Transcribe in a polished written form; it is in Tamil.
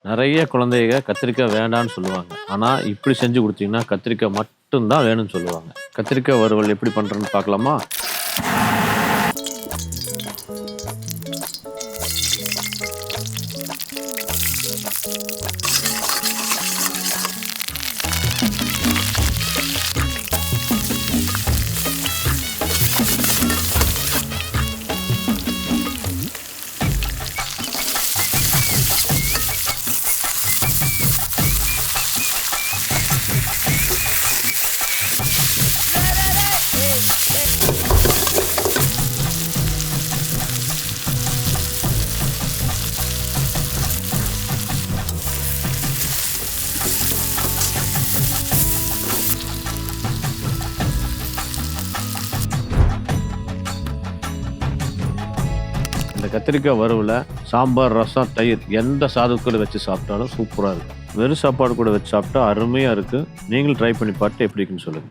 நெறைய குழந்தைக கத்திரிக்காய் வேண்டான்னு சொல்லுவாங்க. ஆனா, இப்படி செஞ்சு குடுத்தீங்கன்னா, கத்திரிக்காய் மட்டும் தான் வேணும்னு சொல்லுவாங்க. கத்திரிக்காய் வறுவல் எப்படி பண்றேன்னு பார்க்கலாமா? இந்த கத்திரிக்காய் வறுவல சாம்பார், ரசம், தயிர் எந்த சாதத்துல வச்சு சாப்பிட்டாலும் சூப்பரா இருக்கும். வெறும் சாப்பாடு கூட வச்சு சாப்பிட்டா அருமையா இருக்கு. நீங்களும் ட்ரை பண்ணி பார்த்துட்டு எப்படி இருக்குன்னு சொல்லுங்க.